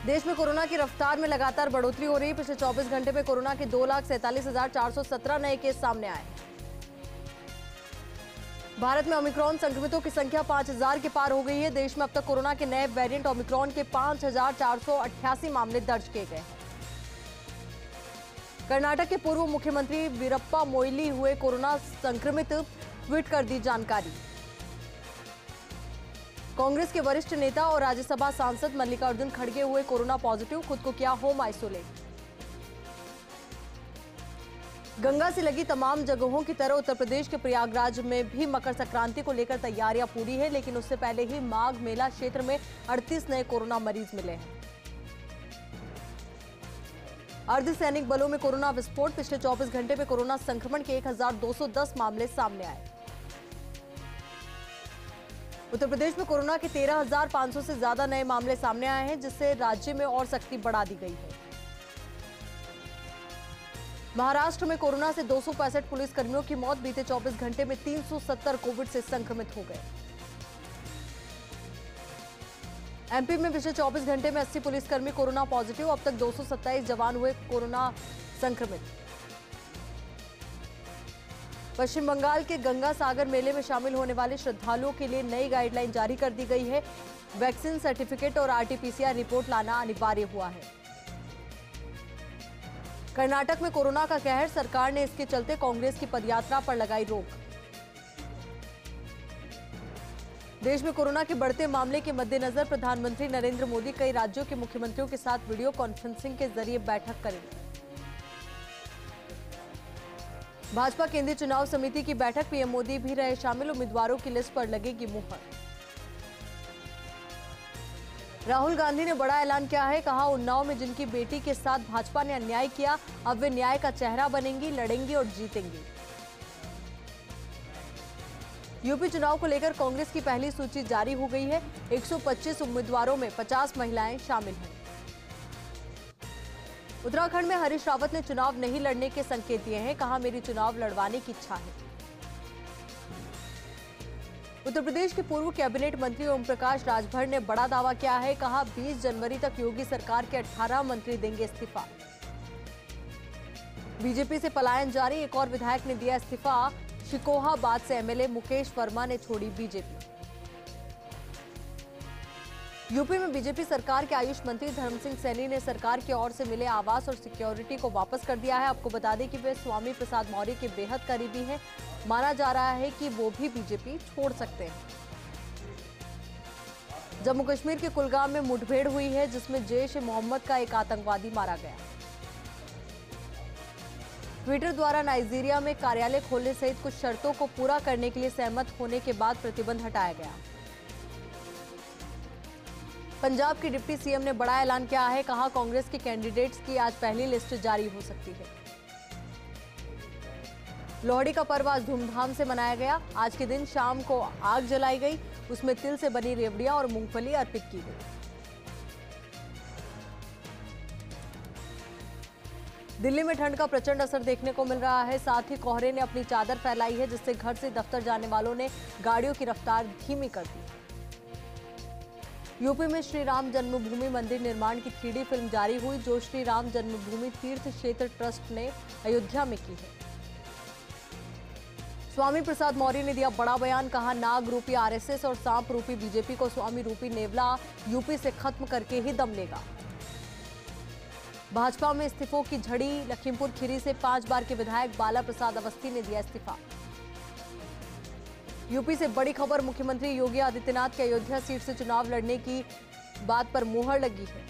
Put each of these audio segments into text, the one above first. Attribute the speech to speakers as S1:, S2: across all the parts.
S1: देश में कोरोना की रफ्तार में लगातार बढ़ोतरी हो रही है। पिछले 24 घंटे में कोरोना के 2,47,417 नए केस सामने आए। भारत में ओमिक्रॉन संक्रमितों की संख्या 5,000 के पार हो गई है। देश में अब तक कोरोना के नए वेरिएंट ओमिक्रॉन के 5,488 मामले दर्ज किए गए हैं। कर्नाटक के पूर्व मुख्यमंत्री वीरप्पा मोइली हुए कोरोना संक्रमित, ट्वीट कर दी जानकारी। कांग्रेस के वरिष्ठ नेता और राज्यसभा सांसद मल्लिकार्जुन खड़गे हुए कोरोना पॉजिटिव, खुद को किया होम आइसोलेट। गंगा से लगी तमाम जगहों की तरह उत्तर प्रदेश के प्रयागराज में भी मकर संक्रांति को लेकर तैयारियां पूरी है, लेकिन उससे पहले ही माघ मेला क्षेत्र में 38 नए कोरोना मरीज मिले हैं। अर्धसैनिक बलों में कोरोना विस्फोट, पिछले 24 घंटे में कोरोना संक्रमण के 1,210 मामले सामने आए। उत्तर प्रदेश में कोरोना के 13,500 से ज्यादा नए मामले सामने आए हैं, जिससे राज्य में और सख्ती बढ़ा दी गई है। महाराष्ट्र में कोरोना से 265 पुलिसकर्मियों की मौत, बीते 24 घंटे में 370 कोविड से संक्रमित हो गए। एमपी में पिछले 24 घंटे में 80 पुलिसकर्मी कोरोना पॉजिटिव, अब तक 227 जवान हुए कोरोना संक्रमित। पश्चिम बंगाल के गंगा सागर मेले में शामिल होने वाले श्रद्धालुओं के लिए नई गाइडलाइन जारी कर दी गई है। वैक्सीन सर्टिफिकेट और आरटी-पीसीआर रिपोर्ट लाना अनिवार्य हुआ है। कर्नाटक में कोरोना का कहर, सरकार ने इसके चलते कांग्रेस की पदयात्रा पर लगाई रोक। देश में कोरोना के बढ़ते मामले के मद्देनजर प्रधानमंत्री नरेंद्र मोदी कई राज्यों के मुख्यमंत्रियों के साथ वीडियो कॉन्फ्रेंसिंग के जरिए बैठक करेंगे। भाजपा केंद्रीय चुनाव समिति की बैठक, पीएम मोदी भी रहे शामिल, उम्मीदवारों की लिस्ट पर लगेगी मुहर। राहुल गांधी ने बड़ा ऐलान किया है, कहा उन्नाव में जिनकी बेटी के साथ भाजपा ने अन्याय किया, अब वे न्याय का चेहरा बनेंगी, लड़ेंगी और जीतेंगी। यूपी चुनाव को लेकर कांग्रेस की पहली सूची जारी हो गई है। 125 उम्मीदवारों में 50 महिलाएं शामिल हैं। उत्तराखंड में हरीश रावत ने चुनाव नहीं लड़ने के संकेत दिए हैं, कहा मेरी चुनाव लड़वाने की इच्छा है। उत्तर प्रदेश के पूर्व कैबिनेट मंत्री ओम प्रकाश राजभर ने बड़ा दावा किया है, कहा 20 जनवरी तक योगी सरकार के 18 मंत्री देंगे इस्तीफा। बीजेपी से पलायन जारी, एक और विधायक ने दिया इस्तीफा। शिकोहाबाद से एमएलए मुकेश वर्मा ने छोड़ी बीजेपी। यूपी में बीजेपी सरकार के आयुष मंत्री धर्म सिंह सैनी ने सरकार की ओर से मिले आवास और सिक्योरिटी को वापस कर दिया है। आपको बता दें कि वे स्वामी प्रसाद मौर्य के बेहद करीबी हैं। माना जा रहा है कि वो भी बीजेपी छोड़ सकते हैं। जम्मू कश्मीर के कुलगाम में मुठभेड़ हुई है, जिसमें जैश ए मोहम्मद का एक आतंकवादी मारा गया। ट्विटर द्वारा नाइजीरिया में कार्यालय खोलने सहित कुछ शर्तों को पूरा करने के लिए सहमत होने के बाद प्रतिबंध हटाया गया। पंजाब के डिप्टी सीएम ने बड़ा ऐलान किया है, कहा कांग्रेस के कैंडिडेट्स की आज पहली लिस्ट जारी हो सकती है। लोहड़ी का पर्व आज धूमधाम से मनाया गया। आज के दिन शाम को आग जलाई गई, उसमें तिल से बनी रेवड़ियां और मूंगफली अर्पित की गई। दिल्ली में ठंड का प्रचंड असर देखने को मिल रहा है, साथ ही कोहरे ने अपनी चादर फैलाई है, जिससे घर से दफ्तर जाने वालों ने गाड़ियों की रफ्तार धीमी कर दी। यूपी में श्री राम जन्मभूमि मंदिर निर्माण की 3D फिल्म जारी हुई, जो श्री राम जन्मभूमि तीर्थ क्षेत्र ट्रस्ट ने अयोध्या में की है। स्वामी प्रसाद मौर्य ने दिया बड़ा बयान, कहा नाग रूपी आरएसएस और सांप रूपी बीजेपी को स्वामी रूपी नेवला यूपी से खत्म करके ही दम लेगा। भाजपा में इस्तीफों की झड़ी, लखीमपुर खीरी से 5 बार के विधायक बाला प्रसाद अवस्थी ने दिया इस्तीफा। यूपी से बड़ी खबर, मुख्यमंत्री योगी आदित्यनाथ के अयोध्या सीट से चुनाव लड़ने की बात पर मुहर लगी है।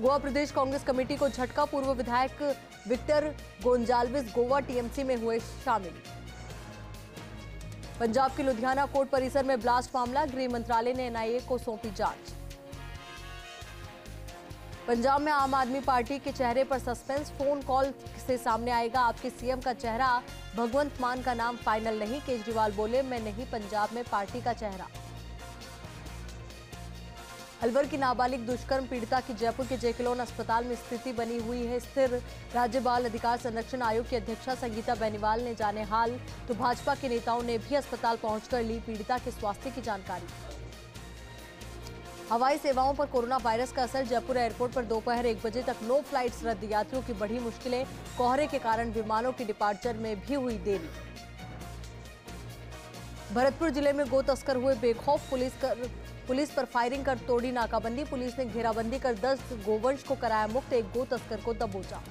S1: गोवा प्रदेश कांग्रेस कमेटी को झटका, पूर्व विधायक विक्टर गोंजाल्विस गोवा टीएमसी में हुए शामिल। पंजाब के लुधियाना कोर्ट परिसर में ब्लास्ट मामला, गृह मंत्रालय ने एनआईए को सौंपी जांच। पंजाब में आम आदमी पार्टी के चेहरे पर सस्पेंस, फोन कॉल से सामने आएगा आपके सीएम का चेहरा, भगवंत मान का नाम फाइनल नहीं, केजरीवाल बोले मैं नहीं पंजाब में पार्टी का चेहरा। अलवर की नाबालिग दुष्कर्म पीड़िता की जयपुर के जेकेलोन अस्पताल में स्थिति बनी हुई है स्थिर। राज्य बाल अधिकार संरक्षण आयोग की अध्यक्षा संगीता बेनीवाल ने जाने हाल, तो भाजपा के नेताओं ने भी अस्पताल पहुंचकर ली पीड़िता के स्वास्थ्य की जानकारी। हवाई सेवाओं पर कोरोना वायरस का असर। जयपुर एयरपोर्ट पर दोपहर 1 बजे तक नो फ्लाइट्स रद्द। यात्रियों की बढ़ी मुश्किलें। कोहरे के कारण विमानों की डिपार्चर में भी हुई देरी। भरतपुर जिले में गो तस्कर हुए बेखौफ। पुलिस पर फायरिंग कर तोड़ी नाकाबंदी। पुलिस ने घेराबंदी कर 10 गोवंश को कराया मुक्त। एक गो तस्कर को दबोचा।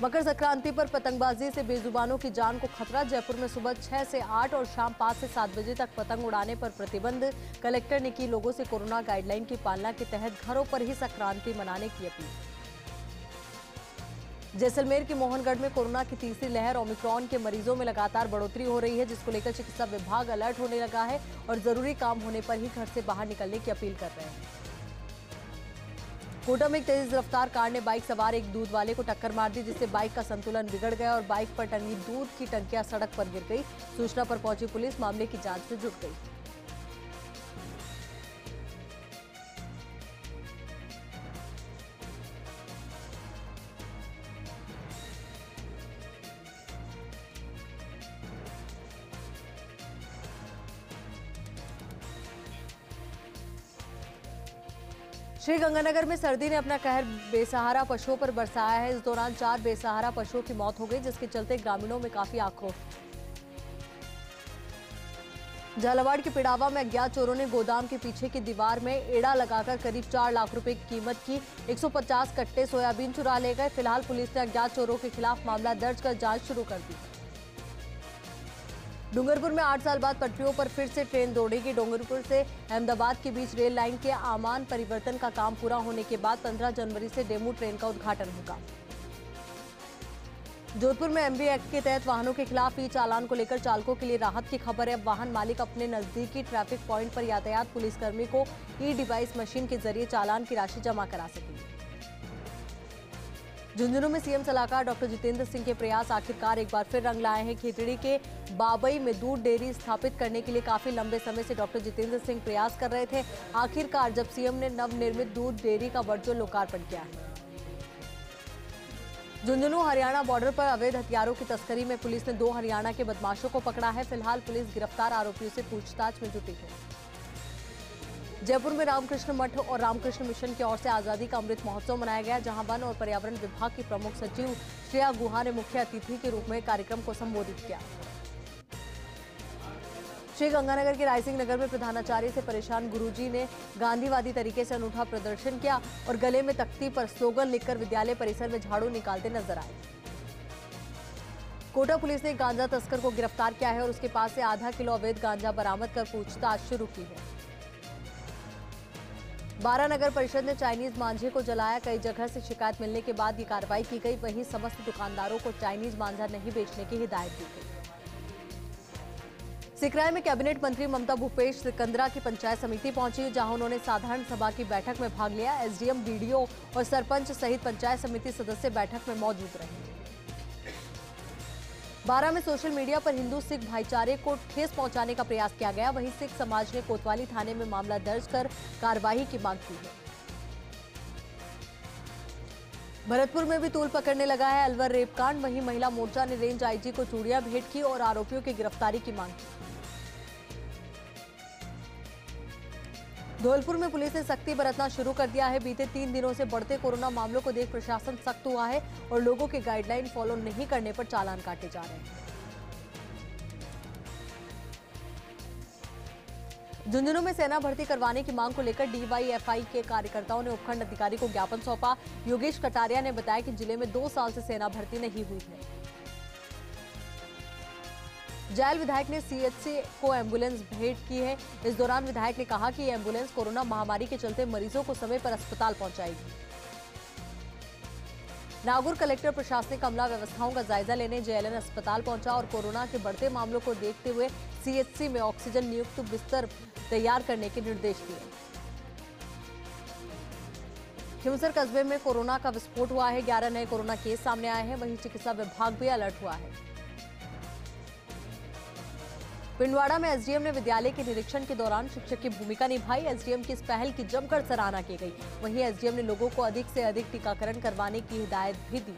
S1: मकर संक्रांति पर पतंगबाजी से बेजुबानों की जान को खतरा। जयपुर में सुबह 6 से 8 और शाम 5 से 7 बजे तक पतंग उड़ाने पर प्रतिबंध। कलेक्टर ने की लोगों से कोरोना गाइडलाइन की पालना के तहत घरों पर ही संक्रांति मनाने की अपील। जैसलमेर के मोहनगढ़ में कोरोना की तीसरी लहर। ओमिक्रॉन के मरीजों में लगातार बढ़ोतरी हो रही है, जिसको लेकर चिकित्सा विभाग अलर्ट होने लगा है और जरूरी काम होने पर ही घर से बाहर निकलने की अपील कर रहे हैं। कोटा में एक तेज रफ्तार कार ने बाइक सवार एक दूध वाले को टक्कर मार दी, जिससे बाइक का संतुलन बिगड़ गया और बाइक पर टंगी दूध की टंकियां सड़क पर गिर गई। सूचना पर पहुंची पुलिस मामले की जांच में जुट गई। श्रीगंगानगर में सर्दी ने अपना कहर बेसहारा पशुओं पर बरसाया है। इस दौरान 4 बेसहारा पशुओं की मौत हो गई, जिसके चलते ग्रामीणों में काफी आक्रोश। झालावाड़ के पिड़ावा में अज्ञात चोरों ने गोदाम के पीछे की दीवार में एड़ा लगाकर करीब 4 लाख रुपए की कीमत की 150 कट्टे सोयाबीन चुरा ले गए। फिलहाल पुलिस ने अज्ञात चोरों के खिलाफ मामला दर्ज कर जांच शुरू कर दी। डूंगरपुर में 8 साल बाद पटरियों पर फिर से ट्रेन दौड़ेगी। डूंगरपुर से अहमदाबाद के बीच रेल लाइन के आमान परिवर्तन का काम पूरा होने के बाद 15 जनवरी से डेमू ट्रेन का उद्घाटन होगा। जोधपुर में एमबी एक्ट के तहत वाहनों के खिलाफ ई चालान को लेकर चालकों के लिए राहत की खबर है। वाहन मालिक अपने नजदीकी ट्रैफिक पॉइंट पर यातायात पुलिसकर्मी को ई डिवाइस मशीन के जरिए चालान की राशि जमा करा सकेंगे। झुंझुनू में सीएम सलाहकार डॉक्टर जितेंद्र सिंह के प्रयास आखिरकार एक बार फिर रंग लाए हैं। खीतड़ी के बाबई में दूध डेयरी स्थापित करने के लिए काफी लंबे समय से डॉक्टर जितेंद्र सिंह प्रयास कर रहे थे। आखिरकार जब सीएम ने नवनिर्मित दूध डेयरी का वर्चुअल लोकार्पण किया है। झुंझुनू हरियाणा बॉर्डर पर अवैध हथियारों की तस्करी में पुलिस ने 2 हरियाणा के बदमाशों को पकड़ा है। फिलहाल पुलिस गिरफ्तार आरोपियों से पूछताछ में जुटी है। जयपुर में रामकृष्ण मठ और रामकृष्ण मिशन की ओर से आजादी का अमृत महोत्सव मनाया गया, जहां वन और पर्यावरण विभाग की प्रमुख सचिव श्रेया गुहा ने मुख्य अतिथि के रूप में कार्यक्रम को संबोधित किया। श्रीगंगानगर के रायसिंह नगर में प्रधानाचार्य से परेशान गुरुजी ने गांधीवादी तरीके से अनूठा प्रदर्शन किया और गले में तख्ती पर स्लोगन लिखकर विद्यालय परिसर में झाड़ू निकालते नजर आए। कोटा पुलिस ने गांजा तस्कर को गिरफ्तार किया है और उसके पास से आधा किलो अवैध गांजा बरामद कर पूछताछ शुरू की है। बारा नगर परिषद ने चाइनीज मांझे को जलाया। कई जगह से शिकायत मिलने के बाद ये कार्रवाई की गई। वहीं समस्त दुकानदारों को चाइनीज मांझा नहीं बेचने की हिदायत दी गई। सिकराय में कैबिनेट मंत्री ममता भूपेश सिकंदरा की पंचायत समिति पहुंची, जहां उन्होंने साधारण सभा की बैठक में भाग लिया। एसडीएम, बीडीओ और सरपंच सहित पंचायत समिति सदस्य बैठक में मौजूद रहे। बारा में सोशल मीडिया पर हिंदू सिख भाईचारे को ठेस पहुंचाने का प्रयास किया गया। वहीं सिख समाज ने कोतवाली थाने में मामला दर्ज कर कार्रवाई की मांग की है। भरतपुर में भी तूल पकड़ने लगा है अलवर रेप कांड। वहीं महिला मोर्चा ने रेंज आईजी को चूड़ियां भेंट की और आरोपियों की गिरफ्तारी की मांग की। धौलपुर में पुलिस ने सख्ती बरतना शुरू कर दिया है। बीते 3 दिनों से बढ़ते कोरोना मामलों को देख प्रशासन सख्त हुआ है और लोगों के गाइडलाइन फॉलो नहीं करने पर चालान काटे जा रहे हैं। झुंझुनू में सेना भर्ती करवाने की मांग को लेकर डीवाईएफआई के कार्यकर्ताओं ने उपखंड अधिकारी को ज्ञापन सौंपा। योगेश कटारिया ने बताया कि जिले में 2 साल से सेना भर्ती नहीं हुई है। जैल विधायक ने सीएचसी को एम्बुलेंस भेंट की है। इस दौरान विधायक ने कहा कि ये एम्बुलेंस कोरोना महामारी के चलते मरीजों को समय पर अस्पताल पहुंचाएगी। नागौर कलेक्टर प्रशासनिक अमला व्यवस्थाओं का जायजा लेने जेएलएन अस्पताल पहुंचा और कोरोना के बढ़ते मामलों को देखते हुए सीएचसी में ऑक्सीजन नियुक्त बिस्तर तैयार करने के निर्देश दिए। खिमसर कस्बे में कोरोना का विस्फोट हुआ है। 11 नए कोरोना केस सामने आए हैं। वहीं चिकित्सा विभाग भी अलर्ट हुआ है। पिंडवाड़ा में एसडीएम ने विद्यालय के निरीक्षण के दौरान शिक्षक की भूमिका निभाई। एसडीएम की इस पहल की जमकर सराहना की गई। वहीं एसडीएम ने लोगों को अधिक से अधिक टीकाकरण करवाने की हिदायत भी दी।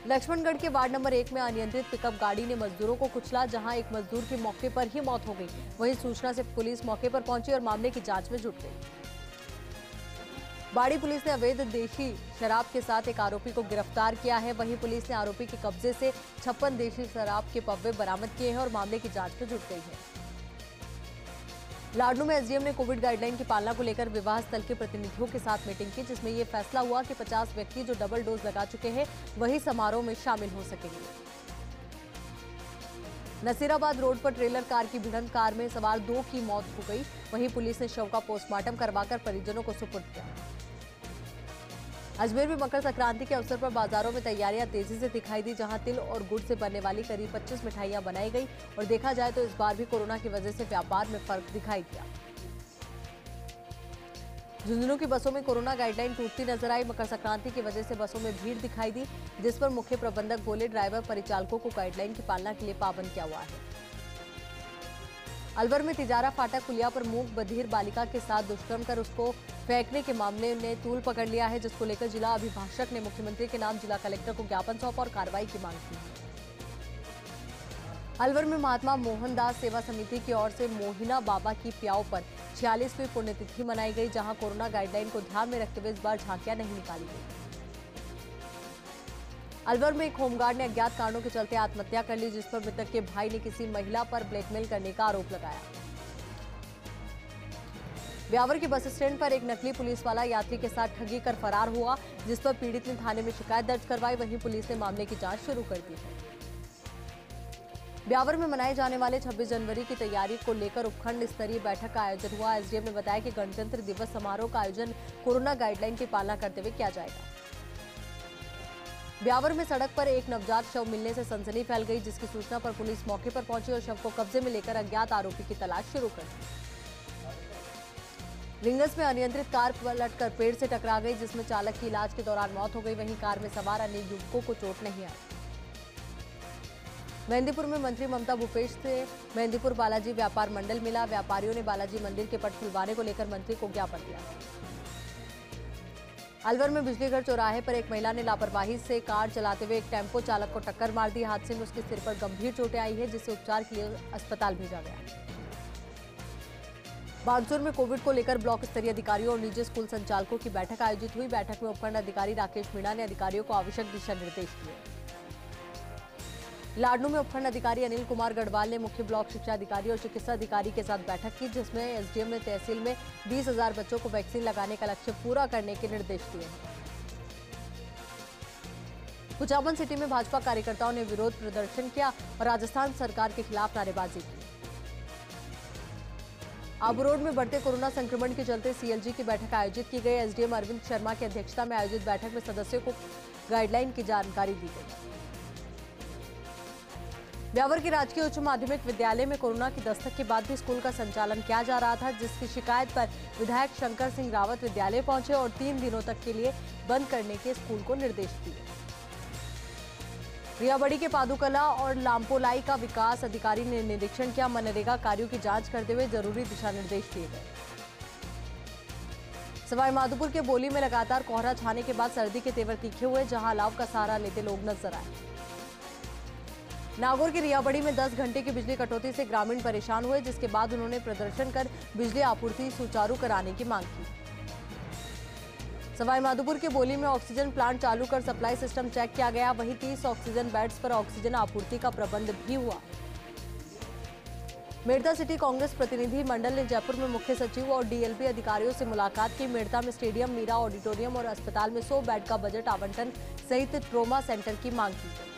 S1: लक्ष्मणगढ़ के वार्ड नंबर 1 में अनियंत्रित पिकअप गाड़ी ने मजदूरों को कुचला, जहां एक मजदूर की मौके पर ही मौत हो गई। वहीं सूचना से पुलिस मौके पर पहुंची और मामले की जांच में जुट गई। बाड़ी पुलिस ने अवैध देशी शराब के साथ एक आरोपी को गिरफ्तार किया है। वहीं पुलिस ने आरोपी के कब्जे से 56 देशी शराब के पब्बे बरामद किए हैं और मामले की जांच में जुट गई है। लाडनू में एसडीएम ने कोविड गाइडलाइन की पालना को लेकर विवाह स्थल के प्रतिनिधियों के साथ मीटिंग की, जिसमें यह फैसला हुआ कि 50 व्यक्ति जो डबल डोज लगा चुके हैं वही समारोह में शामिल हो सकेंगे। नसीराबाद रोड पर ट्रेलर कार की भिड़ंत, कार में सवार 2 की मौत हो गई। वहीं पुलिस ने शव का पोस्टमार्टम करवाकर परिजनों को सुपुर्द किया। अजमेर में मकर संक्रांति के अवसर पर बाजारों में तैयारियां तेजी से दिखाई दी, जहां तिल और गुड़ से बनने वाली करीब 25 मिठाइयां बनाई गई और देखा जाए तो इस बार भी कोरोना की वजह से व्यापार में फर्क दिखाई दिया। झुंझुनू की बसों में कोरोना गाइडलाइन टूटती नजर आई। मकर संक्रांति की वजह से बसों में भीड़ दिखाई दी, जिस पर मुख्य प्रबंधक बोले ड्राइवर परिचालकों को गाइडलाइन की पालना के लिए पाबंद किया हुआ है। अलवर में तिजारा फाटक पुलिया पर मूक बधिर बालिका के साथ दुष्कर्म कर उसको फेंकने के मामले ने तूल पकड़ लिया है, जिसको लेकर जिला अभिभाषक ने मुख्यमंत्री के नाम जिला कलेक्टर को ज्ञापन सौंपा और कार्रवाई की मांग की। अलवर में महात्मा मोहनदास सेवा समिति की ओर से मोहिना बाबा की प्याऊ पर 46वीं पुण्यतिथि मनाई गई, जहां कोरोना गाइडलाइन को ध्यान में रखते हुए इस बार झांकियां नहीं निकाली गई। अलवर में एक होमगार्ड ने अज्ञात कारणों के चलते आत्महत्या कर ली, जिस पर मृतक के भाई ने किसी महिला पर ब्लैकमेल करने का आरोप लगाया। ब्यावर के बस स्टैंड पर एक नकली पुलिस वाला यात्री के साथ ठगी कर फरार हुआ, जिस पर पीड़ित ने थाने में शिकायत दर्ज करवाई। वहीं पुलिस ने मामले की जांच शुरू कर दी है। ब्यावर में मनाए जाने वाले 26 जनवरी की तैयारी को लेकर उपखंड स्तरीय बैठक का आयोजन हुआ। एसडीएम ने बताया कि गणतंत्र दिवस समारोह का आयोजन कोरोना गाइडलाइन की पालना करते हुए किया जाएगा। ब्यावर में सड़क पर एक नवजात शव मिलने से सनसनी फैल गई, जिसकी सूचना पर पुलिस मौके पर पहुंची और शव को कब्जे में लेकर अज्ञात आरोपी की तलाश शुरू कर दी। रिंगस में अनियंत्रित कार पलटकर पेड़ से टकरा गई, जिसमें चालक की इलाज के दौरान मौत हो गई। वहीं कार में सवार अन्य युवकों को चोट नहीं आई। मेहंदीपुर में मंत्री ममता भूपेश से मेहंदीपुर बालाजी व्यापार मंडल मिला। व्यापारियों ने बालाजी मंदिर के पट खुलवाने को लेकर मंत्री को ज्ञापन दिया। अलवर में बिजलीघर चौराहे पर एक महिला ने लापरवाही से कार चलाते हुए एक टेम्पो चालक को टक्कर मार दी। हादसे में उसके सिर पर गंभीर चोटें आई है, जिसे उपचार के लिए अस्पताल भेजा गया। बानसूर में कोविड को लेकर ब्लॉक स्तरीय अधिकारियों और निजी स्कूल संचालकों की बैठक आयोजित हुई। बैठक में उपखंड अधिकारी राकेश मीणा ने अधिकारियों को आवश्यक दिशा निर्देश दिए। लाडनू में उपखंड अधिकारी अनिल कुमार गढ़वाल ने मुख्य ब्लॉक शिक्षा अधिकारी और चिकित्सा अधिकारी के साथ बैठक की, जिसमें एसडीएम ने तहसील में 20,000 बच्चों को वैक्सीन लगाने का लक्ष्य पूरा करने के निर्देश दिए हैं। कुचामन सिटी में भाजपा कार्यकर्ताओं ने विरोध प्रदर्शन किया और राजस्थान सरकार के खिलाफ नारेबाजी की। आबू रोड में बढ़ते कोरोना संक्रमण के चलते सीएलजी की बैठक आयोजित की गई। एसडीएम अरविंद शर्मा की अध्यक्षता में आयोजित बैठक में सदस्यों को गाइडलाइन की जानकारी दी गई। ब्यावर के राजकीय उच्च माध्यमिक विद्यालय में कोरोना की दस्तक के बाद भी स्कूल का संचालन किया जा रहा था, जिसकी शिकायत पर विधायक शंकर सिंह रावत विद्यालय पहुंचे और 3 दिनों तक के लिए बंद करने के स्कूल को निर्देश दिए। रियाबड़ी के पादुकला और लामपोलाई का विकास अधिकारी ने निरीक्षण किया। मनरेगा कार्यों की जांच करते हुए जरूरी दिशा निर्देश दिए गए। सवाईमाधोपुर के बोली में लगातार कोहरा छाने के बाद सर्दी के तेवर तीखे हुए, जहां अलाव का सहारा लेते लोग नजर आए। नागौर के रियाबड़ी में 10 घंटे की बिजली कटौती से ग्रामीण परेशान हुए, जिसके बाद उन्होंने प्रदर्शन कर बिजली आपूर्ति सुचारू कराने की मांग की। सवाईमाधोपुर के बोली में ऑक्सीजन प्लांट चालू कर सप्लाई सिस्टम चेक किया गया। वहीं 30 ऑक्सीजन बेड्स पर ऑक्सीजन आपूर्ति का प्रबंध भी हुआ। मेड़ता सिटी कांग्रेस प्रतिनिधि मंडल ने जयपुर में मुख्य सचिव और डीएलपी अधिकारियों से मुलाकात की। मेड़ता में स्टेडियम, मीरा ऑडिटोरियम और अस्पताल में 100 बेड का बजट आवंटन सहित ट्रोमा सेंटर की मांग की गई।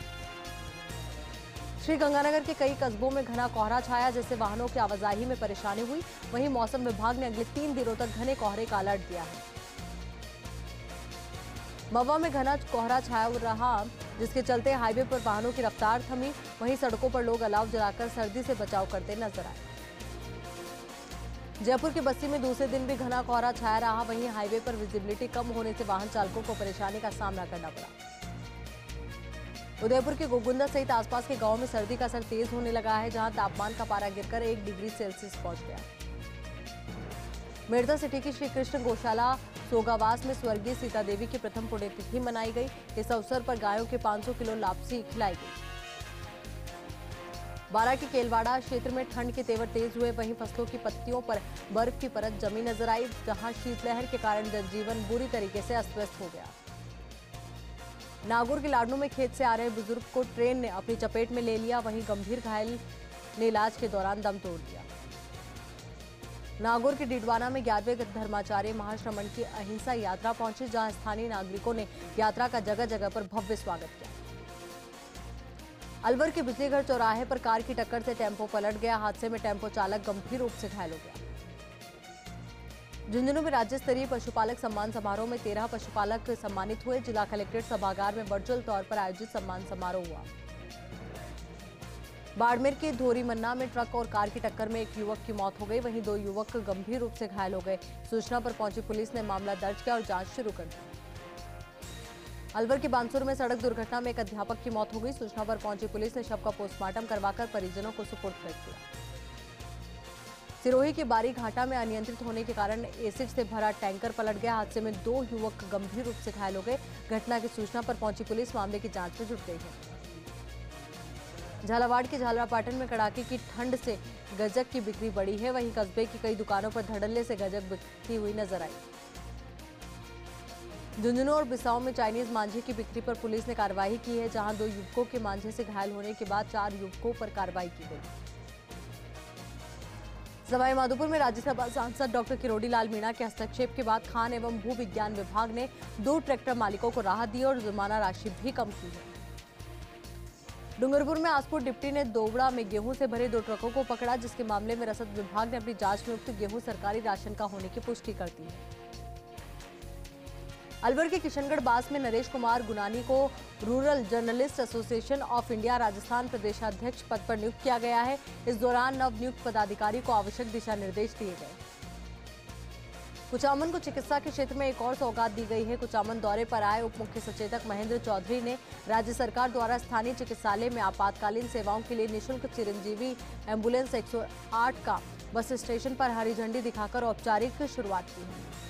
S1: श्रीगंगानगर के कई कस्बों में घना कोहरा छाया, जिससे वाहनों की आवाजाही में परेशानी हुई। वहीं मौसम विभाग ने अगले 3 दिनों तक घने कोहरे का अलर्ट दिया है। मवा में घना कोहरा छाया रहा, जिसके चलते हाईवे पर वाहनों की रफ्तार थमी। वहीं सड़कों पर लोग अलाव जलाकर सर्दी से बचाव करते नजर आए। जयपुर के बस्ती में दूसरे दिन भी घना कोहरा छाया रहा। वहीं हाईवे पर विजिबिलिटी कम होने से वाहन चालकों को परेशानी का सामना करना पड़ा। उदयपुर के गोगुंदा सहित आसपास के गांवों में सर्दी का असर तेज होने लगा है, जहां तापमान का पारा गिरकर 1 डिग्री सेल्सियस पहुंच गया। मेड़ता सिटी की श्री कृष्ण गौशाला सोगावास में स्वर्गीय सीता देवी की प्रथम पुण्यतिथि मनाई गई। इस अवसर पर गायों के 500 किलो लापसी खिलाई गई। बारां के केलवाड़ा क्षेत्र में ठंड के तेवर तेज हुए, वहीं फसलों की पत्तियों पर बर्फ की परत जमी नजर आई, जहां शीतलहर के कारण जनजीवन बुरी तरीके से अस्त व्यस्त हो गया। नागौर के लाडनू में खेत से आ रहे बुजुर्ग को ट्रेन ने अपनी चपेट में ले लिया, वहीं गंभीर घायल ने इलाज के दौरान दम तोड़ दिया। नागौर के डिडवाना में 11वें धर्माचार्य महाश्रमण की अहिंसा यात्रा पहुंची, जहां स्थानीय नागरिकों ने यात्रा का जगह जगह पर भव्य स्वागत किया। अलवर के बिजलीघर चौराहे पर कार की टक्कर से टेम्पो पलट गया। हादसे में टेम्पो चालक गंभीर रूप से घायल हो गया। झुंझुनू में राज्य स्तरीय पशुपालक सम्मान समारोह में 13 पशुपालक सम्मानित हुए। जिला कलेक्ट्रेट सभागार में वर्चुअल तौर पर आयोजित सम्मान समारोह हुआ। बाड़मेर के धोरीमन्ना में ट्रक और कार की टक्कर में एक युवक की मौत हो गई, वहीं 2 युवक गंभीर रूप से घायल हो गए। सूचना पर पहुंची पुलिस ने मामला दर्ज किया और जांच शुरू कर दी। अलवर के बानसूर में सड़क दुर्घटना में एक अध्यापक की मौत हो गई। सूचना पर पहुंची पुलिस ने शव का पोस्टमार्टम करवाकर परिजनों को सुपुर्द कर दिया। सिरोही के बारी घाटा में अनियंत्रित होने के कारण एसिड से भरा टैंकर पलट गया। हादसे में 2 युवक गंभीर रूप से घायल हो गए। घटना की सूचना पर पहुंची पुलिस मामले की जांच में जुट गई है। झालावाड़ के झालरापाटन में कड़ाके की ठंड से गजक की बिक्री बढ़ी है, वहीं कस्बे की कई दुकानों पर धड़ल्ले से गजक बिकती हुई नजर आई। झुंझुनू और बिसाऊ में चाइनीज मांझे की बिक्री पर पुलिस ने कार्रवाई की है, जहां 2 युवकों के मांझे से घायल होने के बाद 4 युवकों पर कार्रवाई की गई। सवाई माधोपुर में राज्यसभा सांसद डॉक्टर किरोड़ी लाल मीणा के हस्तक्षेप के बाद खान एवं भू विज्ञान विभाग ने 2 ट्रैक्टर मालिकों को राहत दी और जुर्माना राशि भी कम की है। डूंगरपुर में आसपुर डिप्टी ने दोवड़ा में गेहूं से भरे 2 ट्रकों को पकड़ा, जिसके मामले में रसद विभाग ने अपनी जांच में उक्त गेहूं सरकारी राशन का होने की पुष्टि कर दी है। अलवर के किशनगढ़ बास में नरेश कुमार गुनानी को rural journalist association of India Rajasthan प्रदेशाध्यक्ष पद पर नियुक्त किया गया है। इस दौरान नवनियुक्त पदाधिकारी को आवश्यक दिशा निर्देश दिए गए। कुचामन को चिकित्सा के क्षेत्र में एक और सौगात दी गई है। कुचामन दौरे पर आए उप मुख्य सचेतक महेंद्र चौधरी ने राज्य सरकार द्वारा स्थानीय चिकित्सालय में आपातकालीन सेवाओं के लिए निःशुल्क चिरंजीवी एम्बुलेंस 108 का बस स्टेशन पर हरी झंडी दिखाकर औपचारिक शुरुआत की है।